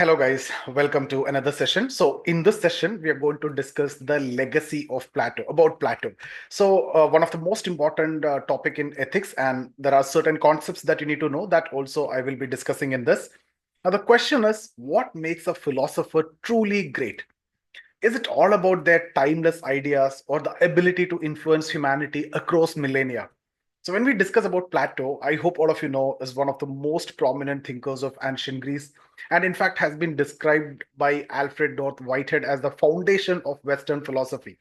Hello, guys. Welcome to another session. So, in this session, we are going to discuss the legacy of Plato, about Plato. So, one of the most important topic in ethics, and there are certain concepts that you need to know that also I will be discussing in this. Now, the question is, what makes a philosopher truly great? Is it all about their timeless ideas or the ability to influence humanity across millennia? So, when we discuss about Plato, I hope all of you know is one of the most prominent thinkers of ancient Greece, and in fact has been described by Alfred North Whitehead as the foundation of Western philosophy.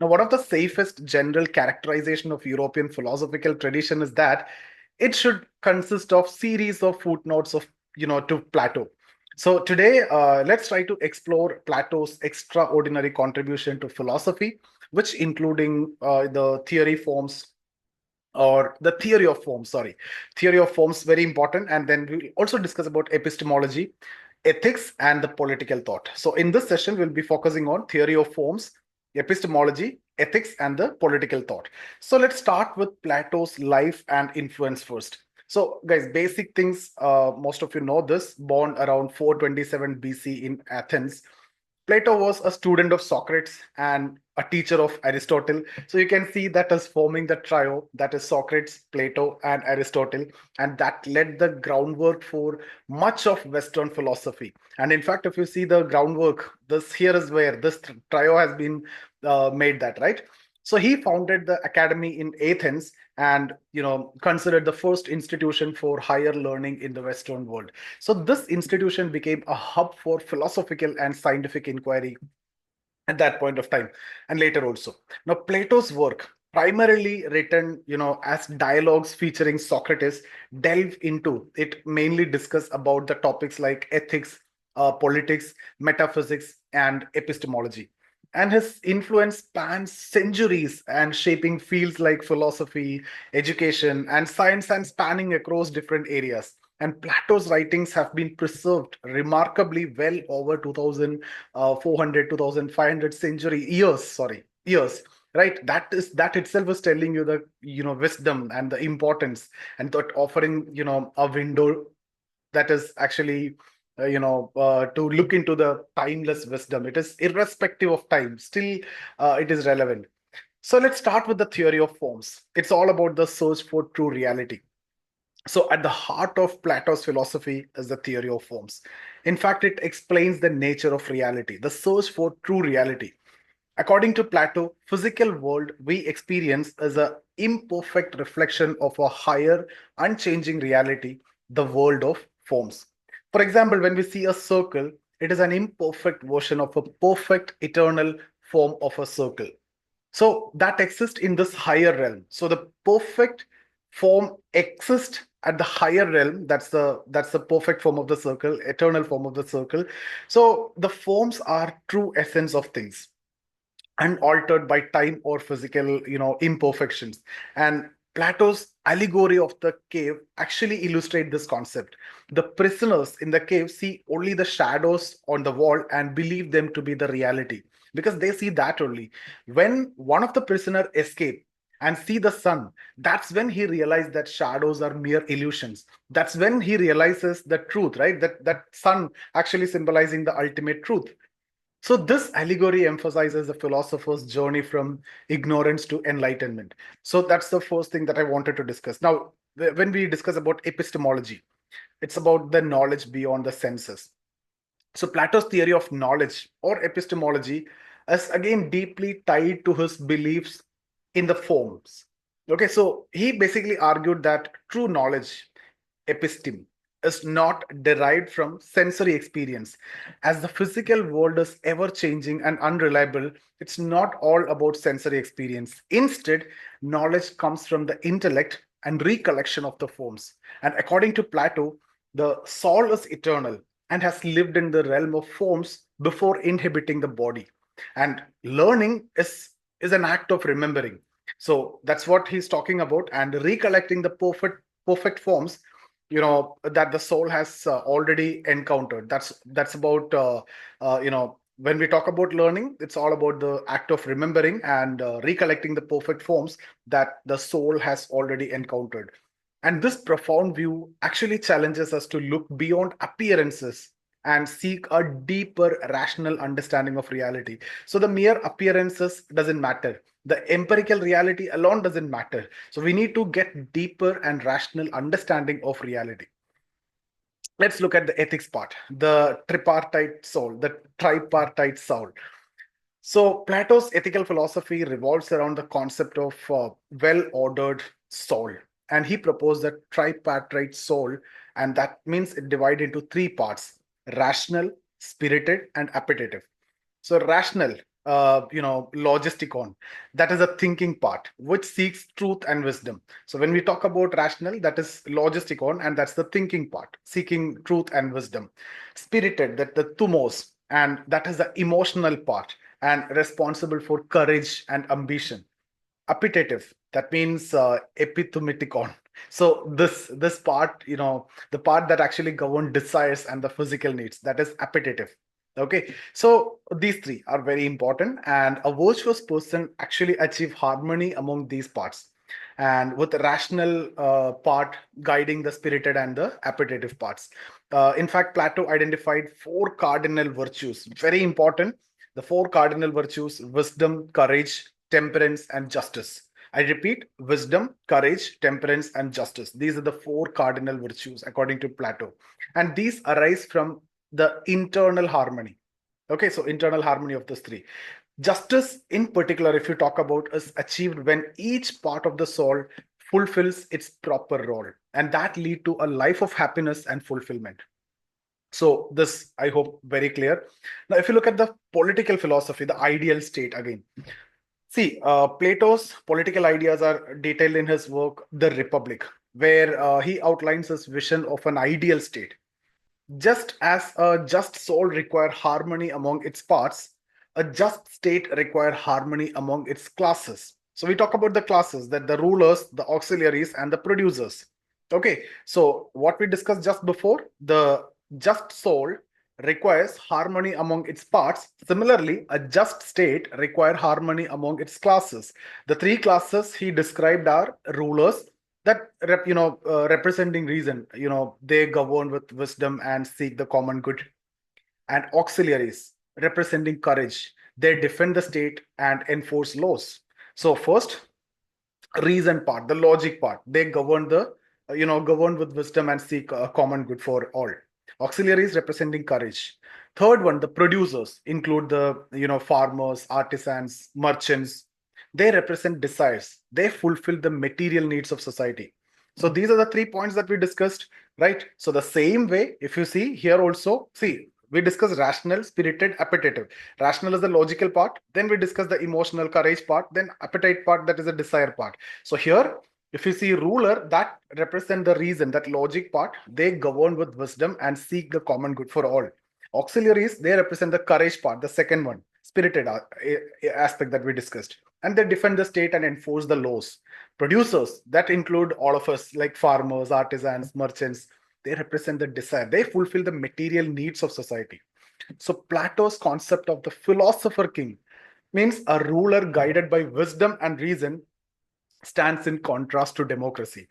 Now, one of the safest general characterization of European philosophical tradition is that it should consist of series of footnotes of to Plato. So today, let's try to explore Plato's extraordinary contribution to philosophy, which including the theory forms or the theory of forms. Sorry, theory of forms very important, and then we'll also discuss about epistemology, ethics, and the political thought. So in this session, we'll be focusing on theory of forms, epistemology, ethics, and the political thought. So let's start with Plato's life and influence first. So, guys, basic things. Most of you know this. Born around 427 BC in Athens, Plato was a student of Socrates and a teacher of Aristotle. So you can see that as forming the trio that is Socrates, Plato, and Aristotle. And that led the groundwork for much of Western philosophy. And in fact, if you see the groundwork, this here is where this trio has been made that, right? So he founded the academy in Athens and considered the first institution for higher learning in the Western world. So this institution became a hub for philosophical and scientific inquiry at that point of time, and later also. Now, Plato's work, primarily written, as dialogues featuring Socrates, delve into it, mainly discuss about the topics like ethics, politics, metaphysics, and epistemology. And his influence spans centuries and shaping fields like philosophy, education, and science, and spanning across different areas. And Plato's writings have been preserved remarkably well over 2400, 2500 century years, sorry, years, right? That itself is telling you the wisdom and the importance, and that offering a window that is actually to look into the timeless wisdom. It is irrespective of time, still it is relevant. So let's start with the theory of forms. It's all about the search for true reality. So, at the heart of Plato's philosophy is the theory of forms. In fact, it explains the nature of reality, the search for true reality. According to Plato, physical world we experience is a imperfect reflection of a higher, unchanging reality, the world of forms. For example, when we see a circle, it is an imperfect version of a perfect, eternal form of a circle. So that exists in this higher realm. So the perfect form exists at the higher realm. That's the perfect form of the circle, eternal form of the circle. So the forms are true essence of things, unaltered by time or physical imperfections. And Plato's allegory of the cave actually illustrate this concept. The prisoners in the cave see only the shadows on the wall and believe them to be the reality, because they see that only. When one of the prisoner escape and see the sun, that's when he realized that shadows are mere illusions. That's when he realizes the truth, right? That sun actually symbolizing the ultimate truth. So this allegory emphasizes the philosopher's journey from ignorance to enlightenment. So that's the first thing that I wanted to discuss. Now, when we discuss about epistemology, it's about the knowledge beyond the senses. So Plato's theory of knowledge or epistemology is again deeply tied to his beliefs in the forms. Okay, so he basically argued that true knowledge, episteme, is not derived from sensory experience. As the physical world is ever changing and unreliable, it's not all about sensory experience. Instead, knowledge comes from the intellect and recollection of the forms. And according to Plato, the soul is eternal and has lived in the realm of forms before inhabiting the body. And learning is an act of remembering. So that's what he's talking about. And recollecting the perfect forms that the soul has already encountered. That's about when we talk about learning, it's all about the act of remembering and recollecting the perfect forms that the soul has already encountered. And this profound view actually challenges us to look beyond appearances and seek a deeper rational understanding of reality. So the mere appearances doesn't matter. The empirical reality alone doesn't matter. So we need to get deeper and rational understanding of reality. Let's look at the ethics part, the tripartite soul. So Plato's ethical philosophy revolves around the concept of well-ordered soul, and he proposed the tripartite soul, and that means it divided into three parts: rational, spirited, and appetitive. So rational, logisticon, that is a thinking part which seeks truth and wisdom. So when we talk about rational, that is logisticon, and that's the thinking part, seeking truth and wisdom. Spirited, that the thumos, and that is the emotional part and responsible for courage and ambition. Appetitive, that means epithumicon. So this part, the part that actually governs desires and the physical needs, that is appetitive. Okay, so these three are very important, and a virtuous person actually achieve harmony among these parts, and with the rational part guiding the spirited and the appetitive parts. In fact, Plato identified four cardinal virtues, very important. The four cardinal virtues: wisdom, courage, temperance, and justice. I repeat: wisdom, courage, temperance, and justice. These are the four cardinal virtues according to Plato. And these arise from the internal harmony. Okay, so internal harmony of those three. Justice, in particular, if you talk about, is achieved when each part of the soul fulfills its proper role, and that lead to a life of happiness and fulfillment. So this, I hope, very clear. Now, if you look at the political philosophy, the ideal state again. See, Plato's political ideas are detailed in his work, The Republic, where he outlines his vision of an ideal state. Just as a just soul require harmony among its parts, a just state require harmony among its classes. So we talk about the classes, that the rulers, the auxiliaries, and the producers. Okay, so what we discussed just before, the just soul requires harmony among its parts. Similarly, a just state require harmony among its classes. The three classes he described are rulers, that representing reason, they govern with wisdom and seek the common good, and auxiliaries representing courage, they defend the state and enforce laws. So first, reason part, the logic part, they govern with wisdom and seek a common good for all. Auxiliaries representing courage. Third one, the producers include the farmers, artisans, merchants. They represent desires, they fulfill the material needs of society. So these are the 3 points that we discussed, right? So the same way, if you see here also, see, we discussed rational, spirited, appetitive. Rational is the logical part, then we discuss the emotional courage part, then appetite part, that is the desire part. So here, if you see ruler, that represent the reason, that logic part, they govern with wisdom and seek the common good for all. Auxiliaries, they represent the courage part, the second one, spirited aspect that we discussed, and they defend the state and enforce the laws. Producers, that include all of us, like farmers, artisans, merchants, they represent the desire, they fulfill the material needs of society. So Plato's concept of the philosopher king means a ruler guided by wisdom and reason stands in contrast to democracy.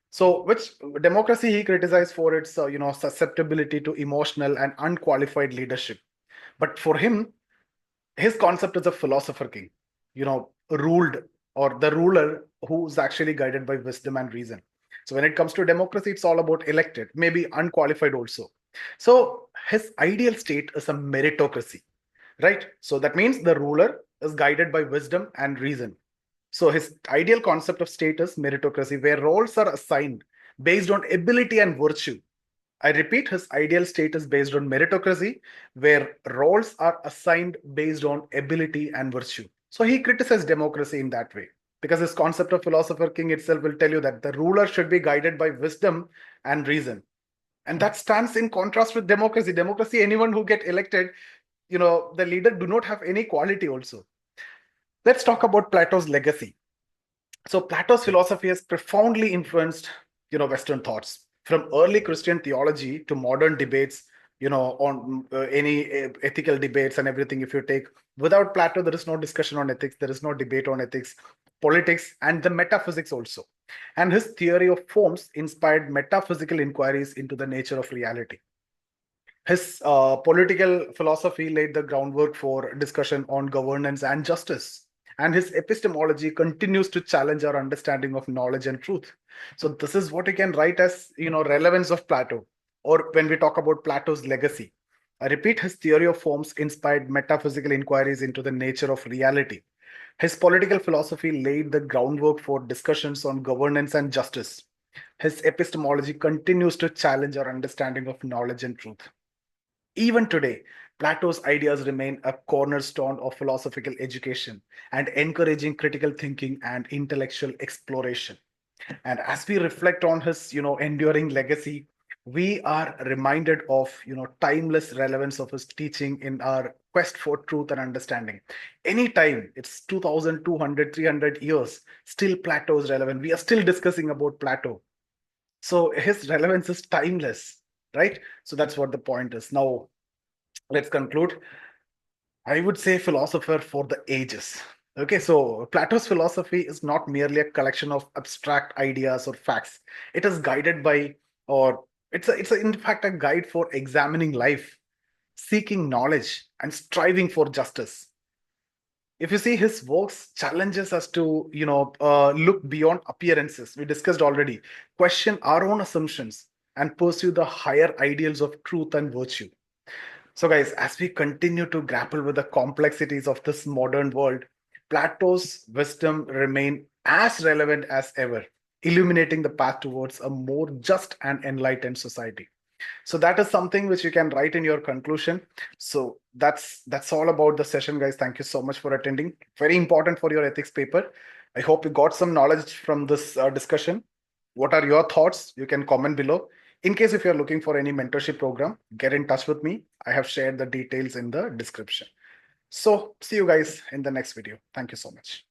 So which democracy he criticized for its susceptibility to emotional and unqualified leadership. But for him, his concept is a philosopher king, ruled, or the ruler who's actually guided by wisdom and reason. So when it comes to democracy, it's all about elected, maybe unqualified also. So his ideal state is a meritocracy, right? So that means the ruler is guided by wisdom and reason. So his ideal concept of state is meritocracy, where roles are assigned based on ability and virtue. I repeat, his ideal state is based on meritocracy, where roles are assigned based on ability and virtue. So he criticized democracy in that way, because his concept of philosopher king itself will tell you that the ruler should be guided by wisdom and reason. And that stands in contrast with democracy. Democracy, anyone who get elected, the leader do not have any quality also. Let's talk about Plato's legacy. So Plato's philosophy has profoundly influenced, Western thoughts, from early Christian theology to modern debates, on any ethical debates and everything. If you take, without Plato, there is no discussion on ethics, there is no debate on ethics, politics, and the metaphysics also. And his theory of forms inspired metaphysical inquiries into the nature of reality. His political philosophy laid the groundwork for discussion on governance and justice. And his epistemology continues to challenge our understanding of knowledge and truth. So this is what you can write as, relevance of Plato, or when we talk about Plato's legacy. I repeat, his theory of forms inspired metaphysical inquiries into the nature of reality. His political philosophy laid the groundwork for discussions on governance and justice. His epistemology continues to challenge our understanding of knowledge and truth. Even today, Plato's ideas remain a cornerstone of philosophical education and encouraging critical thinking and intellectual exploration. And as we reflect on his, enduring legacy, we are reminded of, timeless relevance of his teaching in our quest for truth and understanding. Anytime it's 2200, 300 years, still Plato is relevant. We are still discussing about Plato. So his relevance is timeless, right? So that's what the point is. Now, let's conclude. I would say philosopher for the ages. Okay, so Plato's philosophy is not merely a collection of abstract ideas or facts. It is guided by, or it's in fact a guide for examining life, seeking knowledge, and striving for justice. If you see, his works challenges us to, look beyond appearances. We discussed already, question our own assumptions, and pursue the higher ideals of truth and virtue. So, guys, as we continue to grapple with the complexities of this modern world, Plato's wisdom remain as relevant as ever, illuminating the path towards a more just and enlightened society. So that is something which you can write in your conclusion. So that's all about the session, guys. Thank you so much for attending. Very important for your ethics paper. I hope you got some knowledge from this discussion. What are your thoughts? You can comment below. In case if you're looking for any mentorship program, get in touch with me. I have shared the details in the description. So see you guys in the next video. Thank you so much.